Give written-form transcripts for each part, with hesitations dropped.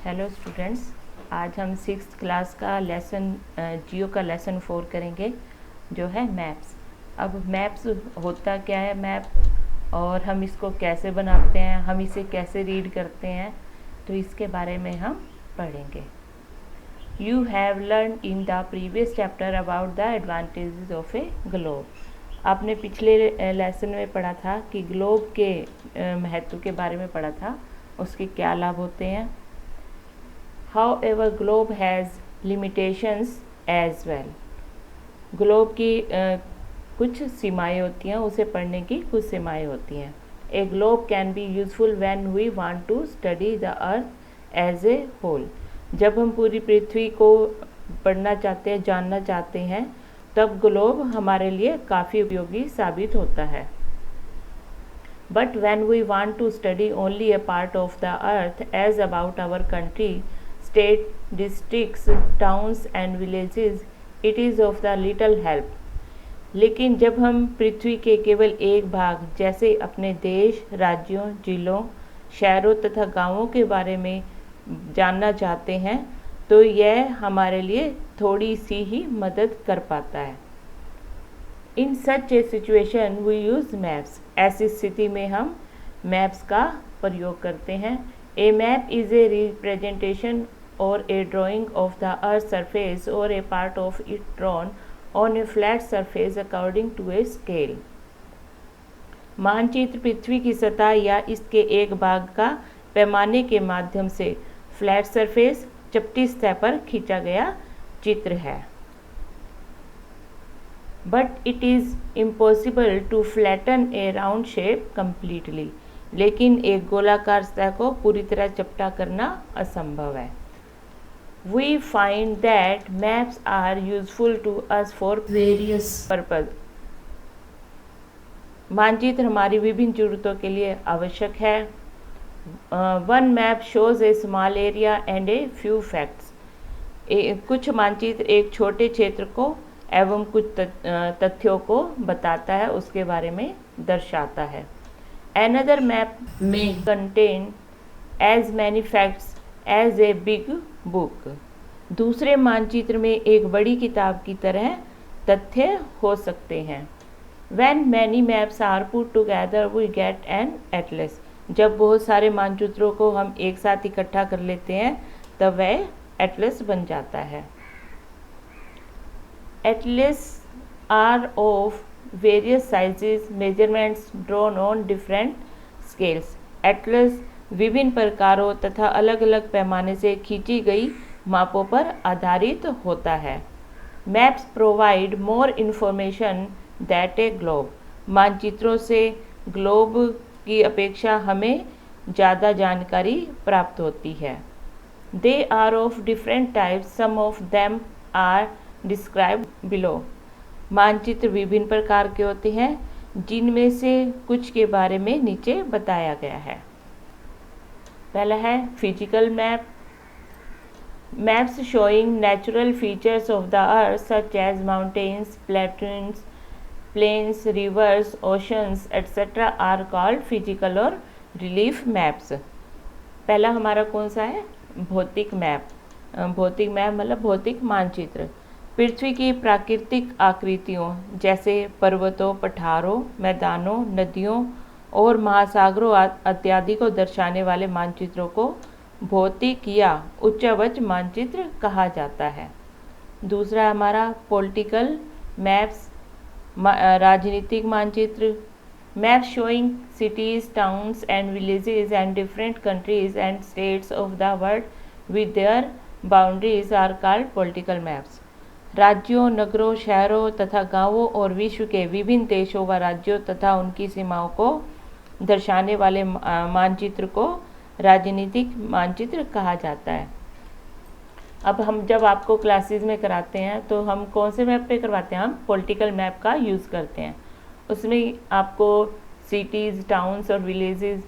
Hello students, आज हम 6th class का लेसन जियो का लेसन 4 करेंगे जो है मैप्स। अब मैप्स होता क्या है मैप, और हम इसको कैसे बनाते हैं, हम इसे कैसे रीड करते हैं, तो इसके बारे में हम पढ़ेंगे। You have learn in the previous chapter about the advantages of A globe. आपने पिछले लेसन में पढ़ा था कि ग्लोब के महत्व के बारे में पढ़ा था, उसके क्या लाभ होते हैं। However, globe has limitations as well. Globe की कुछ सीमाएं होती हैं, उसे पढ़ने की कुछ सीमाएं होती हैं। A globe can be useful when we want to study the earth as a whole. जब हम पूरी पृथ्वी को पढ़ना चाहते हैं, जानना चाहते हैं, तब ग्लोब हमारे लिए काफ़ी उपयोगी साबित होता है। But when we want to study only a part of the earth as about our country, state, districts, towns and villages, it is of the little help. लेकिन जब हम पृथ्वी के केवल एक भाग जैसे अपने देश, राज्यों, जिलों, शहरों तथा गांवों के बारे में जानना चाहते हैं, तो यह हमारे लिए थोड़ी सी ही मदद कर पाता है। In such a situation we use maps. ऐसी स्थिति में हम मैप्स का प्रयोग करते हैं। A map is a representation or a drawing of the earth surface or a part of it drawn on a flat surface according to a scale. मानचित्र पृथ्वी की सतह या इसके एक भाग का पैमाने के माध्यम से फ्लैट सरफेस चपटी सतह पर खींचा गया चित्र है। But it is impossible to flatten a round shape completely. लेकिन एक गोलाकार सतह को पूरी तरह चपटा करना असंभव है। We find that maps are useful to us for various purpose. मानचित्र हमारी विभिन्न जरूरतों के लिए आवश्यक है। One map shows a small area and a few facts. कुछ मानचित्र एक छोटे क्षेत्र को एवं कुछ तथ्यों को बताता है, उसके बारे में दर्शाता है। Another map may contain as many facts as a big book. दूसरे मानचित्र में एक बड़ी किताब की तरह तथ्य हो सकते हैं। When many maps are put together, we get an atlas. जब बहुत सारे मानचित्रों को हम एक साथ इकट्ठा कर लेते हैं, तब वह एटलस बन जाता है। Atlas are of various sizes, measurements drawn on different scales. Atlas विभिन्न प्रकारों तथा अलग अलग पैमाने से खींची गई मापों पर आधारित होता है। Maps provide more information that a globe. मानचित्रों से ग्लोब की अपेक्षा हमें ज़्यादा जानकारी प्राप्त होती है। They are of different types. Some of them are describe below. मानचित्र विभिन्न प्रकार के होते हैं, जिनमें से कुछ के बारे में नीचे बताया गया है। पहला है physical map. Maps showing natural features of the earth such as mountains, plateaus, plains, rivers, oceans etcetera are called physical और रिलीफ मैप्स। पहला हमारा कौन सा है? भौतिक मैप। भौतिक मैप मतलब भौतिक मानचित्र। पृथ्वी की प्राकृतिक आकृतियों जैसे पर्वतों, पठारों, मैदानों, नदियों और महासागरों इत्यादि को दर्शाने वाले मानचित्रों को भौतिक या उच्चावच मानचित्र कहा जाता है। दूसरा हमारा पॉलिटिकल मैप्स, राजनीतिक मानचित्र। Map showing cities, towns and villages and different countries and states of the world with their boundaries are called political maps. राज्यों, नगरों, शहरों तथा गांवों और विश्व के विभिन्न देशों व राज्यों तथा उनकी सीमाओं को दर्शाने वाले मानचित्र को राजनीतिक मानचित्र कहा जाता है। अब हम जब आपको क्लासेस में कराते हैं, तो हम कौन से मैप पे करवाते हैं? हम पॉलिटिकल मैप का यूज़ करते हैं। उसमें आपको सिटीज़, टाउन्स और विलेजेस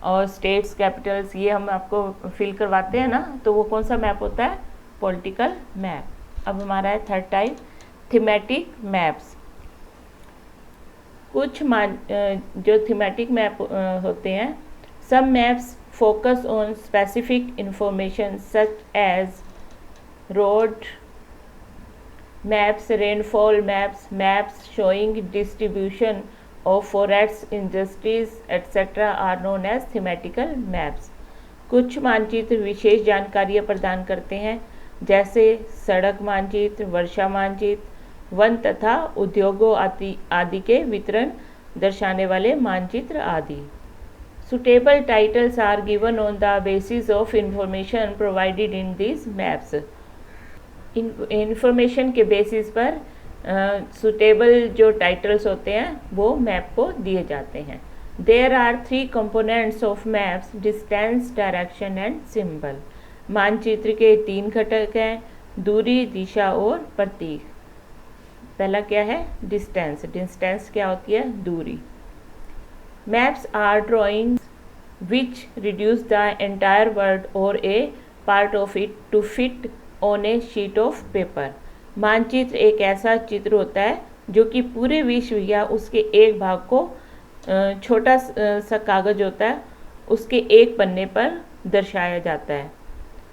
और स्टेट्स, कैपिटल्स, ये हम आपको फिल करवाते हैं ना, तो वो कौन सा मैप होता है? Political map. अब हमारा है थर्ड टाइप थीमेटिक मैप्स। कुछ जो थीमेटिक मैप होते हैं, सम maps focus on specific information such as road maps, rainfall maps, maps showing distribution of forests, industries, etc. are known as thematical maps. कुछ मानचित्र विशेष जानकारियाँ प्रदान करते हैं, जैसे सड़क मानचित्र, वर्षा मानचित्र, वन तथा उद्योगों आदि के वितरण दर्शाने वाले मानचित्र आदि. Suitable titles are given on the basis of information provided in these maps. Information के बेसिस पर सुटेबल जो टाइटल्स होते हैं वो मैप को दिए जाते हैं. There are 3 components of maps: distance, direction and symbol. मानचित्र के 3 घटक हैं: दूरी, दिशा और प्रतीक. पहला क्या है? डिस्टेंस. डिस्टेंस क्या होती है? दूरी. Maps are drawings which reduce the entire world or a part of it to fit on a sheet of paper. मानचित्र एक ऐसा चित्र होता है जो कि पूरे विश्व या उसके एक भाग को छोटा सा कागज होता है उसके एक पन्ने पर दर्शाया जाता है.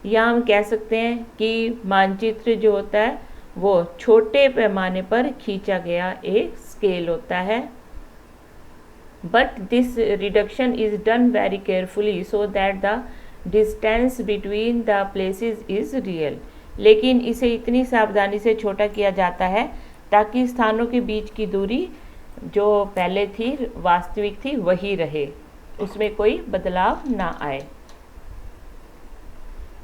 या हम कह सकते हैं कि मानचित्र जो होता है वो छोटे पैमाने पर खींचा गया एक स्केल होता है. But this reduction is done very carefully so that the distance between the places is real. लेकिन इसे इतनी सावधानी से छोटा किया जाता है ताकि स्थानों के बीच की दूरी जो पहले थी वास्तविक थी वही रहे, उसमें कोई बदलाव ना आए.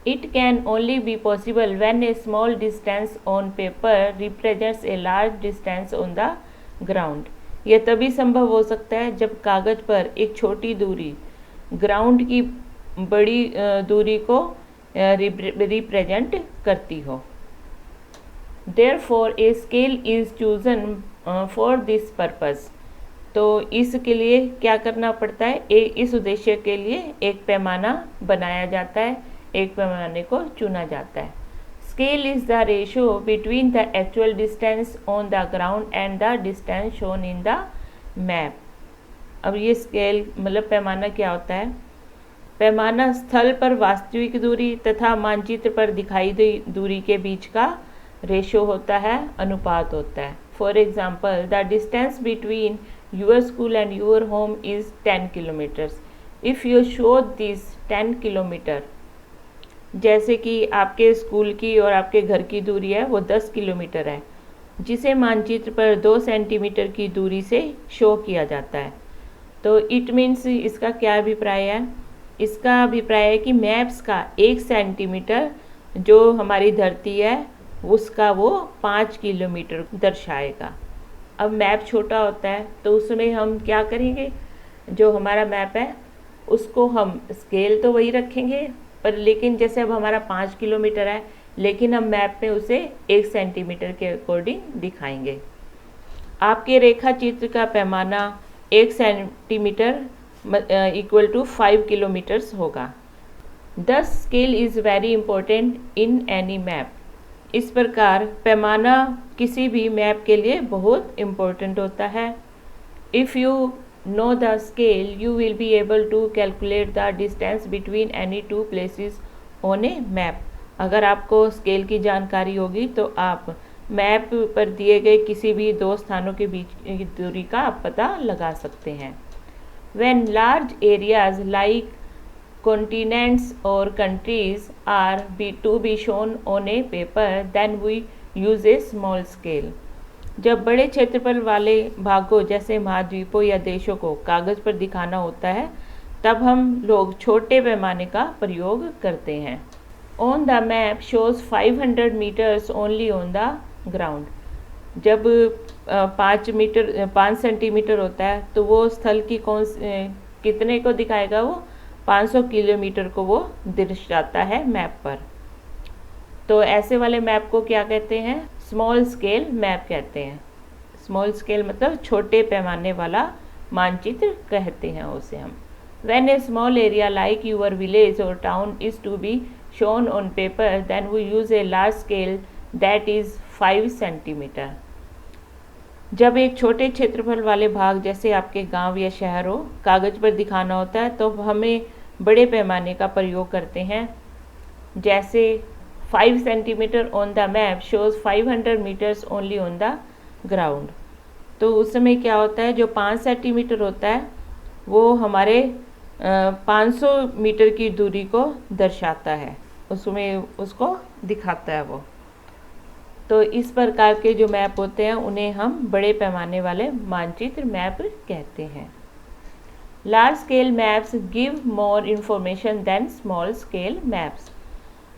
It can only be possible when A small distance on paper represents a large distance on the ground. यह तभी संभव हो सकता है जब कागज पर एक छोटी दूरी ग्राउंड की बड़ी दूरी को रिप्रेजेंट करती हो. Therefore, a scale is chosen for this purpose. तो इसके लिए क्या करना पड़ता है? इस उद्देश्य के लिए एक पैमाना बनाया जाता है, एक पैमाने को चुना जाता है. Scale is the ratio between the actual distance on the ground and the distance shown in the map. अब ये स्केल मतलब पैमाना क्या होता है? पैमाना स्थल पर वास्तविक दूरी तथा मानचित्र पर दिखाई गई दूरी के बीच का रेशो होता है, अनुपात होता है. For example, the distance between your school and your home is 10 kilometres. If you show this 10 kilometre, जैसे कि आपके स्कूल की और आपके घर की दूरी है वो 10 किलोमीटर है, जिसे मानचित्र पर 2 सेंटीमीटर की दूरी से शो किया जाता है. तो इट मीन्स इसका क्या अभिप्राय है? इसका अभिप्राय है कि मैप्स का 1 सेंटीमीटर जो हमारी धरती है उसका वो 5 किलोमीटर दर्शाएगा. अब मैप छोटा होता है तो उसमें हम क्या करेंगे? जो हमारा मैप है उसको हम स्केल तो वही रखेंगे, पर लेकिन जैसे अब हमारा 5 किलोमीटर है लेकिन हम मैप में उसे 1 सेंटीमीटर के अकॉर्डिंग दिखाएंगे. आपके रेखा चित्र का पैमाना 1 सेंटीमीटर इक्वल टू 5 किलोमीटर्स होगा. The scale is very important in any map. इस प्रकार पैमाना किसी भी मैप के लिए बहुत इम्पोर्टेंट होता है. If you know the scale you will be able to calculate the distance between any 2 places on a map. अगर आपको स्केल की जानकारी होगी तो आप मैप पर दिए गए किसी भी 2 स्थानों के बीच की दूरी का आप पता लगा सकते हैं. When large areas like continents or countries are to be shown on a paper, then we use a small scale. जब बड़े क्षेत्रफल वाले भागों जैसे महाद्वीपों या देशों को कागज पर दिखाना होता है तब हम लोग छोटे पैमाने का प्रयोग करते हैं. On the map shows 500 meters only on the ground. जब 5 सेंटीमीटर होता है तो वो स्थल की कितने को दिखाएगा? वो 500 किलोमीटर को वो दर्शाता है मैप पर. तो ऐसे वाले मैप को क्या कहते हैं? स्मॉल स्केल मैप कहते हैं. स्मॉल स्केल मतलब छोटे पैमाने वाला मानचित्र कहते हैं उसे हम. When a small area like your village or town is to be shown on paper, then we use a large scale that is 5 centimetre. जब एक छोटे क्षेत्रफल वाले भाग जैसे आपके गांव या शहर हो कागज पर दिखाना होता है तो हमें बड़े पैमाने का प्रयोग करते हैं। जैसे 5 centimetre on the map shows 500 metres only on the ground. तो उस समय क्या होता है, जो 5 सेंटीमीटर होता है वो हमारे 500 मीटर की दूरी को दर्शाता है, उसमें उसको दिखाता है वो। तो इस प्रकार के जो मैप होते हैं उन्हें हम बड़े पैमाने वाले मानचित्र मैप कहते हैं। Large scale maps give more information than small scale maps.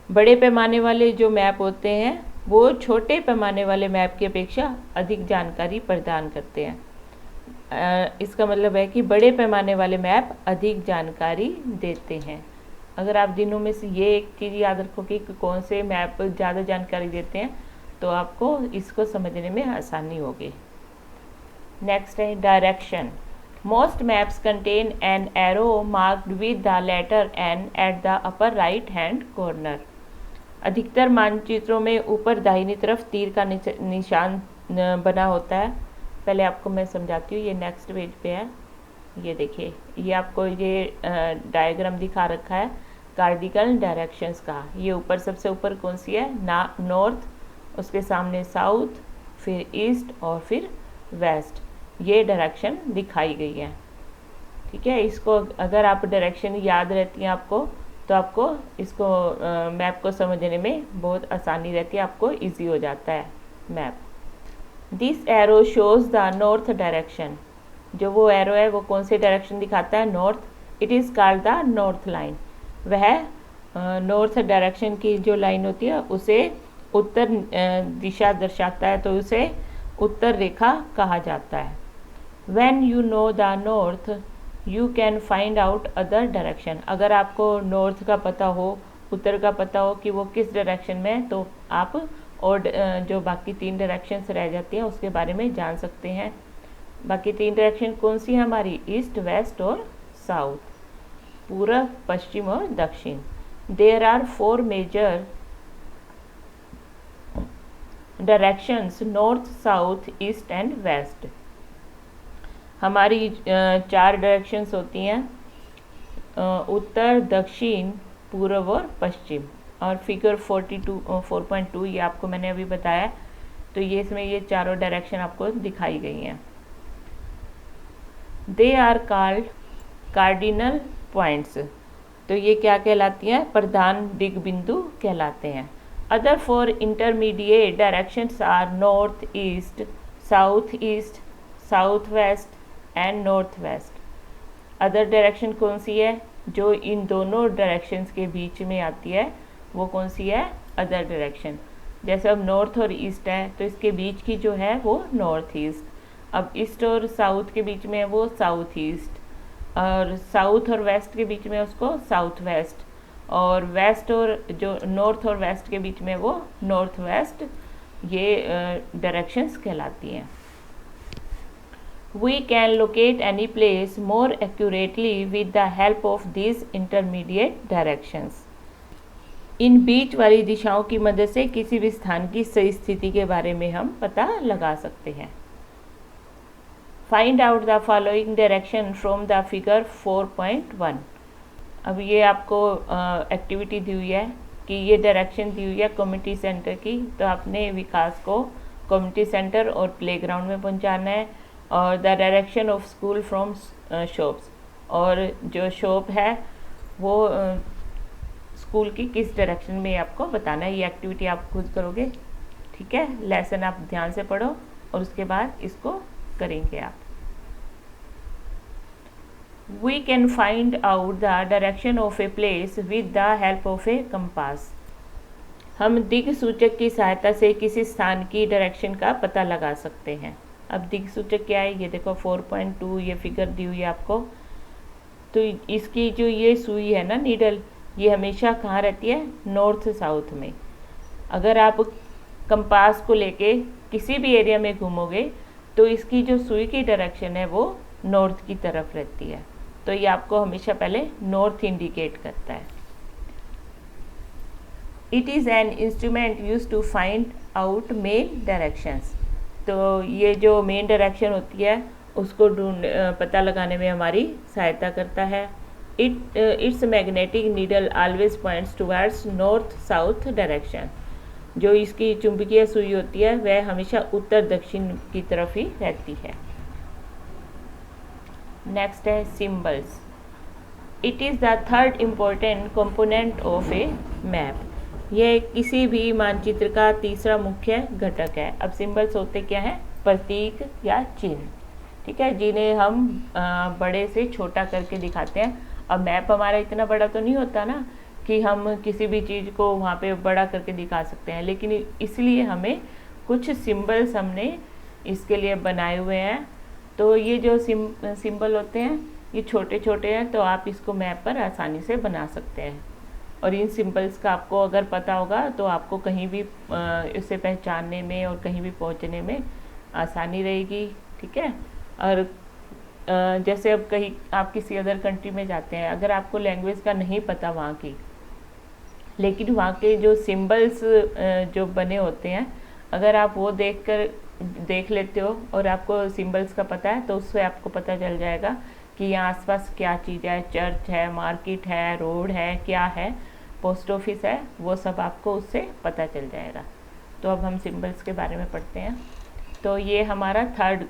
बड़े पैमाने वाले जो मैप होते हैं वो छोटे पैमाने वाले मैप की अपेक्षा अधिक जानकारी प्रदान करते हैं। इसका मतलब है कि बड़े पैमाने वाले मैप अधिक जानकारी देते हैं। अगर आप दिनों में से ये एक चीज़ याद रखोगे कि कौन से मैप ज़्यादा जानकारी देते हैं तो आपको इसको समझने में आसानी होगी। नेक्स्ट है direction. Most maps contain an arrow marked with the letter N at the upper right hand corner. अधिकतर मानचित्रों में ऊपर दाहिनी तरफ तीर का निशान बना होता है। पहले आपको मैं समझाती हूँ, ये नेक्स्ट पेज पे है। ये देखिए, ये आपको ये डायग्राम दिखा रखा है कार्डिकल डायरेक्शंस का। ये ऊपर सबसे ऊपर कौन सी है, नॉर्थ, उसके सामने साउथ, फिर ईस्ट और फिर वेस्ट, ये डायरेक्शन दिखाई गई है। ठीक है, इसको अगर आप डायरेक्शन याद रहती है आपको तो आपको इसको मैप को समझने में बहुत आसानी रहती है, आपको इजी हो जाता है map. This arrow shows the north direction. जो वो एरो है वो कौन से डायरेक्शन दिखाता है, north. It is called the north line. वह नॉर्थ डायरेक्शन की जो लाइन होती है उसे उत्तर दिशा दर्शाता है, तो उसे उत्तर रेखा कहा जाता है। When you know the north, you can find out other direction। अगर आपको नॉर्थ का पता हो, उत्तर का पता हो कि वो किस डायरेक्शन में है, तो आप और जो बाकी 3 डायरेक्शंस रह जाती हैं उसके बारे में जान सकते हैं। बाकी 3 डायरेक्शन कौन सी है हमारी, ईस्ट, वेस्ट और साउथ, पूर्व, पश्चिम और दक्षिण। There are 4 major directions, north, south, east and west. हमारी 4 डायरेक्शंस होती हैं, उत्तर, दक्षिण, पूर्व और पश्चिम। और फिगर 4.2 ये आपको मैंने अभी बताया, तो ये इसमें ये चारों डायरेक्शन आपको दिखाई गई हैं। They are called cardinal points. तो ये क्या कहलाती हैं, प्रधान दिग बिंदु कहलाते हैं। Other 4 intermediate directions are north east, south east, south west and north west. Other direction कौन सी है, जो इन दोनों डायरेक्शंस के बीच में आती है वो कौन सी है, अदर डायरेक्शन। जैसे अब नॉर्थ और ईस्ट है तो इसके बीच की जो है वो नॉर्थ ईस्ट, अब ईस्ट और साउथ के बीच में है वो साउथ ईस्ट, और साउथ और वेस्ट के बीच में उसको साउथ वेस्ट, और वेस्ट और जो नॉर्थ और वेस्ट के बीच में वो नॉर्थ वेस्ट। ये डायरेक्शंस कहलाती हैं। We can locate any place more accurately with the help of these intermediate directions। इन बीच वाली दिशाओं की मदद से किसी भी स्थान की सही स्थिति के बारे में हम पता लगा सकते हैं। Find out the following direction from the figure 4.1। अब ये आपको एक्टिविटी दी हुई है कि ये डायरेक्शन दी हुई है कम्युनिटी सेंटर की, तो आपने विकास को कम्युनिटी सेंटर और प्लेग्राउंड में पहुंचाना है। और the direction of school from shops, और जो शॉप है वो स्कूल की किस डायरेक्शन में आपको बताना है। ये एक्टिविटी आप खुद करोगे, ठीक है। लेसन आप ध्यान से पढ़ो और उसके बाद इसको करेंगे आप। We can find out the direction of a place with the help of a compass। हम दिग सूचक की सहायता से किसी स्थान की डायरेक्शन का पता लगा सकते हैं। अब दिग सूचक क्या है, ये देखो 4.2 ये फिगर दी हुई है आपको। तो इसकी जो ये सुई है ना, नीडल, ये हमेशा कहाँ रहती है, नॉर्थ साउथ में। अगर आप कंपास को लेके किसी भी एरिया में घूमोगे तो इसकी जो सुई की डायरेक्शन है वो नॉर्थ की तरफ रहती है, तो ये आपको हमेशा पहले नॉर्थ इंडिकेट करता है। It is an instrument use to find out main directions. तो ये जो मेन डायरेक्शन होती है उसको पता लगाने में हमारी सहायता करता है। It's magnetic needle always points towards north south direction. जो इसकी चुंबकीय सुई होती है वह हमेशा उत्तर दक्षिण की तरफ ही रहती है। नेक्स्ट है symbols. It is the third important component of A map. यह किसी भी मानचित्र का तीसरा मुख्य घटक है। अब सिंबल्स होते क्या हैं? प्रतीक या चिन्ह, ठीक है, जिन्हें हम बड़े से छोटा करके दिखाते हैं। अब मैप हमारा इतना बड़ा तो नहीं होता ना कि हम किसी भी चीज़ को वहाँ पे बड़ा करके दिखा सकते हैं, लेकिन इसलिए हमें कुछ सिंबल्स हमने इसके लिए बनाए हुए हैं। तो ये जो सिंबल होते हैं ये छोटे छोटे हैं, तो आप इसको मैप पर आसानी से बना सकते हैं। और इन सिंबल्स का आपको अगर पता होगा तो आपको कहीं भी इसे पहचानने में और कहीं भी पहुंचने में आसानी रहेगी, ठीक है। और जैसे अब कहीं आप किसी अदर कंट्री में जाते हैं, अगर आपको लैंग्वेज का नहीं पता वहाँ की, लेकिन वहाँ के जो सिंबल्स जो बने होते हैं, अगर आप वो देख लेते हो और आपको सिंबल्स का पता है, तो उससे आपको पता चल जाएगा कि यहाँ आसपास क्या चीज़ है, चर्च है, मार्केट है, रोड है, क्या है, पोस्ट ऑफिस है, वो सब आपको उससे पता चल जाएगा। तो अब हम सिंबल्स के बारे में पढ़ते हैं। तो ये हमारा थर्ड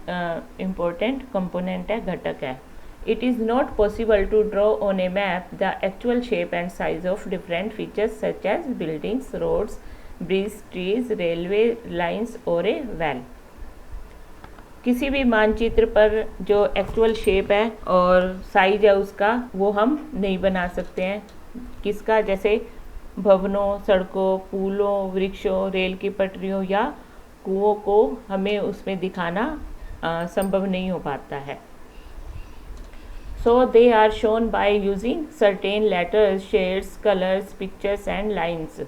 इम्पोर्टेंट कंपोनेंट है, घटक है। It is not possible to draw on a map the actual shape and size of different features such as buildings, roads, bridges, trees, railway lines और a well। किसी भी मानचित्र पर जो एक्चुअल शेप है और साइज है उसका, वो हम नहीं बना सकते हैं। किसका? जैसे भवनों, सड़कों, पुलों, वृक्षों, रेल की पटरियों या कुओं को हमें उसमें दिखाना संभव नहीं हो पाता है। So they are shown by using certain letters, shades, colors, pictures and lines।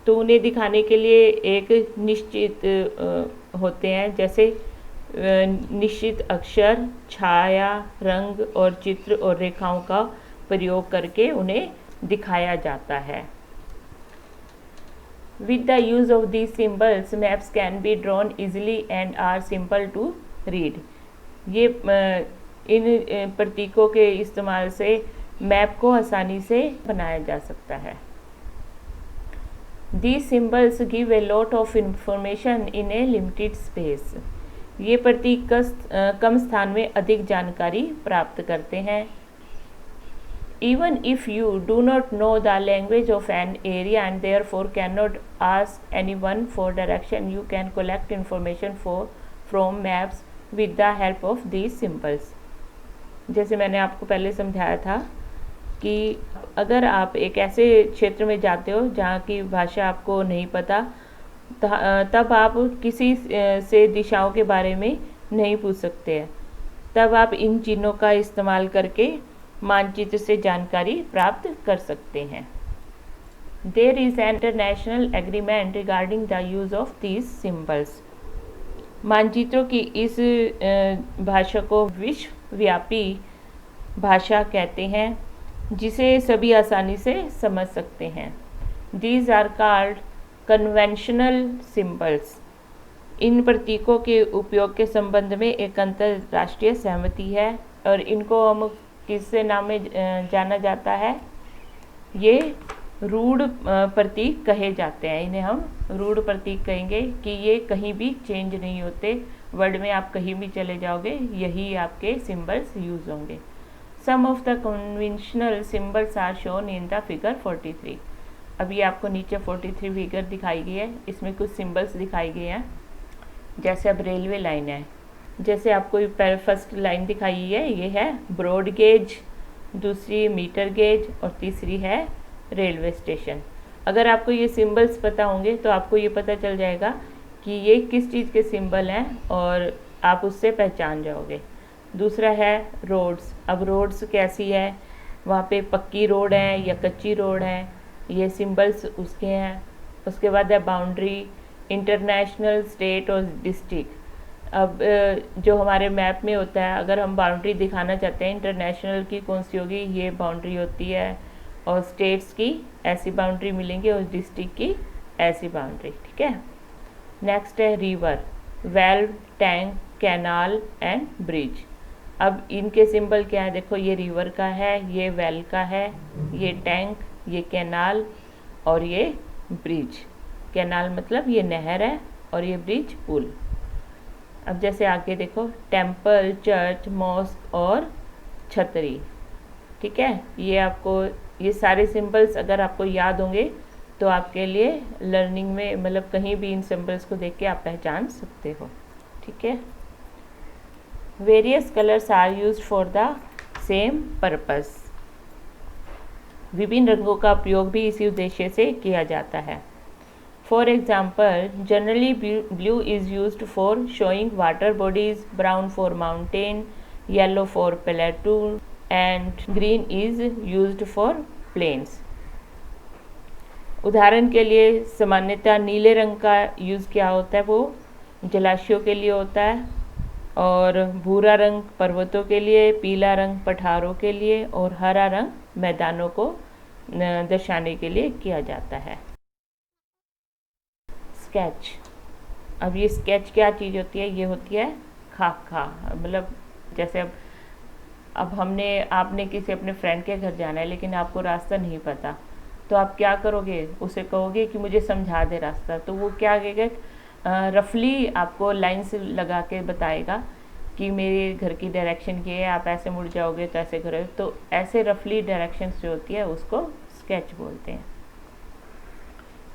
तो उन्हें दिखाने के लिए एक निश्चित होते हैं, जैसे निश्चित अक्षर, छाया, रंग और चित्र और रेखाओं का प्रयोग करके उन्हें दिखाया जाता है। With the use of these symbols, maps can be drawn easily and are simple to read। ये इन प्रतीकों के इस्तेमाल से मैप को आसानी से बनाया जा सकता है। These symbols give a lot of information in a limited space। ये प्रतीक कम स्थान में अधिक जानकारी प्राप्त करते हैं। Even if you do not know the language of an area and therefore cannot ask anyone for direction, you can collect information from maps with the help of these symbols। जैसे मैंने आपको पहले समझाया था कि अगर आप एक ऐसे क्षेत्र में जाते हो जहाँ की भाषा आपको नहीं पता, तब आप किसी से दिशाओं के बारे में नहीं पूछ सकते हैं। तब आप इन चिन्हों का इस्तेमाल करके मानचित्र से जानकारी प्राप्त कर सकते हैं। There is an international agreement regarding the use of these symbols। मानचित्रों की इस भाषा को विश्वव्यापी भाषा कहते हैं, जिसे सभी आसानी से समझ सकते हैं। These are called conventional symbols। इन प्रतीकों के उपयोग के संबंध में एक अंतर्राष्ट्रीय सहमति है और इनको हम किससे नाम में जाना जाता है? ये रूढ़ प्रतीक कहे जाते हैं। इन्हें हम रूढ़ प्रतीक कहेंगे कि ये कहीं भी चेंज नहीं होते। वर्ड में आप कहीं भी चले जाओगे, यही आपके सिंबल्स यूज होंगे। Some of the conventional symbols are shown in the figure 43। अभी आपको नीचे 43 फिगर दिखाई गई है, इसमें कुछ सिंबल्स दिखाई गए हैं। जैसे अब रेलवे लाइन है, जैसे आपको फर्स्ट लाइन दिखाई है, ये है ब्रॉड गेज, दूसरी मीटर गेज और तीसरी है रेलवे स्टेशन। अगर आपको ये सिंबल्स पता होंगे तो आपको ये पता चल जाएगा कि ये किस चीज़ के सिंबल हैं और आप उससे पहचान जाओगे। दूसरा है रोड्स। अब रोड्स कैसी है, वहाँ पे पक्की रोड है या कच्ची रोड है, ये सिंबल्स उसके हैं। उसके बाद है बाउंड्री, इंटरनेशनल, स्टेट और डिस्ट्रिक्ट। अब जो हमारे मैप में होता है, अगर हम बाउंड्री दिखाना चाहते हैं, इंटरनेशनल की कौन सी होगी, ये बाउंड्री होती है, और स्टेट्स की ऐसी बाउंड्री मिलेंगी और डिस्ट्रिक्ट की ऐसी बाउंड्री, ठीक है। नेक्स्ट है river, well, tank, canal and bridge. अब इनके सिंबल क्या है, देखो ये रिवर का है, ये वेल का है, ये टैंक, ये कैनाल और ये ब्रिज। कैनाल मतलब ये नहर है और ये ब्रिज पुल। अब जैसे आगे देखो, टेम्पल, चर्च, मॉस्क और छतरी। ठीक है, ये आपको ये सारे सिंबल्स अगर आपको याद होंगे तो आपके लिए लर्निंग में मतलब कहीं भी इन सिंबल्स को देख के आप पहचान सकते हो। ठीक है, various colours are used for the same purpose. विभिन्न रंगों का प्रयोग भी इसी उद्देश्य से किया जाता है। For example, generally blue is used for showing water bodies, brown for mountain, yellow for plateau and green is used for plains. उदाहरण के लिए सामान्यतः नीले रंग का यूज़ क्या होता है, वो जलाशयों के लिए होता है, और भूरा रंग पर्वतों के लिए, पीला रंग पठारों के लिए और हरा रंग मैदानों को दर्शाने के लिए किया जाता है। स्केच। अब ये स्केच क्या चीज़ होती है, ये होती है खाका। मतलब जैसे अब आपने किसी अपने फ्रेंड के घर जाना है लेकिन आपको रास्ता नहीं पता, तो आप क्या करोगे, उसे कहोगे कि मुझे समझा दे रास्ता, तो वो क्या कहेगा, रफली आपको लाइंस लगा के बताएगा कि मेरे घर की डायरेक्शन ये है, आप ऐसे मुड़ जाओगे तो ऐसे करोगे। तो ऐसे रफली डायरेक्शंस जो होती है उसको स्केच बोलते हैं।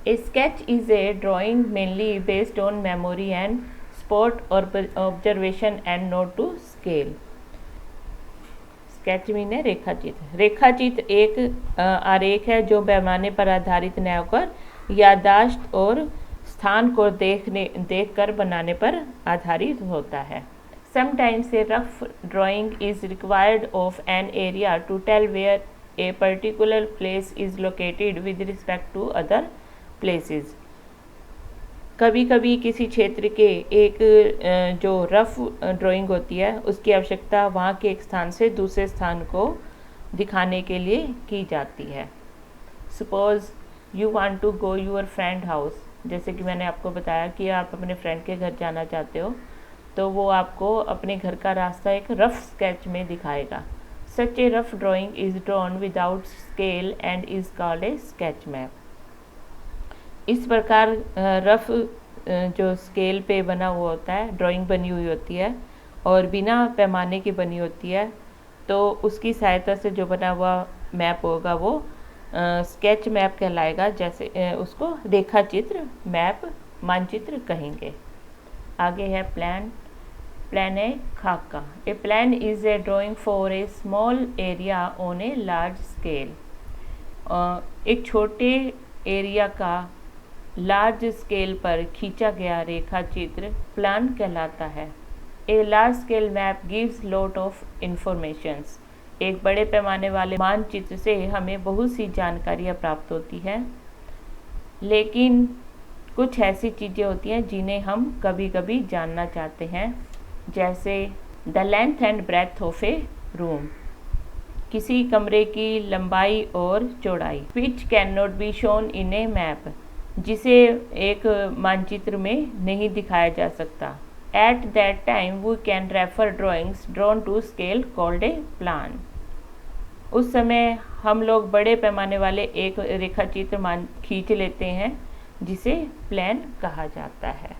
A sketch is a drawing mainly based on memory and spot or observation and not to scale. Sketch mean है रेखाचित्र। रेखाचित्र एक आरेख है जो पैमाने पर आधारित न होकर याददाश्त और स्थान को देखकर बनाने पर आधारित होता है। Sometimes a rough drawing is required of an area to tell where a particular place is located with respect to other places. कभी कभी किसी क्षेत्र के एक जो रफ ड्राइंग होती है उसकी आवश्यकता वहाँ के एक स्थान से दूसरे स्थान को दिखाने के लिए की जाती है। Suppose you want to go your friend house, जैसे कि मैंने आपको बताया कि आप अपने फ्रेंड के घर जाना चाहते हो, तो वो आपको अपने घर का रास्ता एक रफ स्केच में दिखाएगा। Such a rough drawing is drawn without scale and is called a sketch map. इस प्रकार रफ जो स्केल पे बना हुआ होता है, ड्राइंग बनी हुई होती है और बिना पैमाने की बनी होती है, तो उसकी सहायता से जो बना हुआ मैप होगा वो स्केच मैप कहलाएगा। जैसे उसको रेखाचित्र, मैप, मानचित्र कहेंगे। आगे है प्लान। प्लान है खाका। A plan is a drawing for a small area on a large scale. एक छोटे एरिया का लार्ज स्केल पर खींचा गया रेखा चित्र प्लान कहलाता है। ए large scale map gives lot of informations. एक बड़े पैमाने वाले मानचित्र से हमें बहुत सी जानकारियाँ प्राप्त होती हैं, लेकिन कुछ ऐसी चीज़ें होती हैं जिन्हें हम कभी कभी जानना चाहते हैं, जैसे the length and breadth of a room, किसी कमरे की लंबाई और चौड़ाई। Which can not be shown in a map, जिसे एक मानचित्र में नहीं दिखाया जा सकता। At that time we can refer drawings drawn to scale called a plan. उस समय हम लोग बड़े पैमाने वाले एक रेखाचित्र खींच लेते हैं जिसे प्लान कहा जाता है।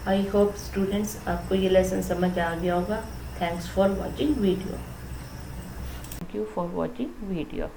आई होप स्टूडेंट्स आपको ये लेसन समझ आ गया होगा। Thanks for watching video. Thank you for watching video.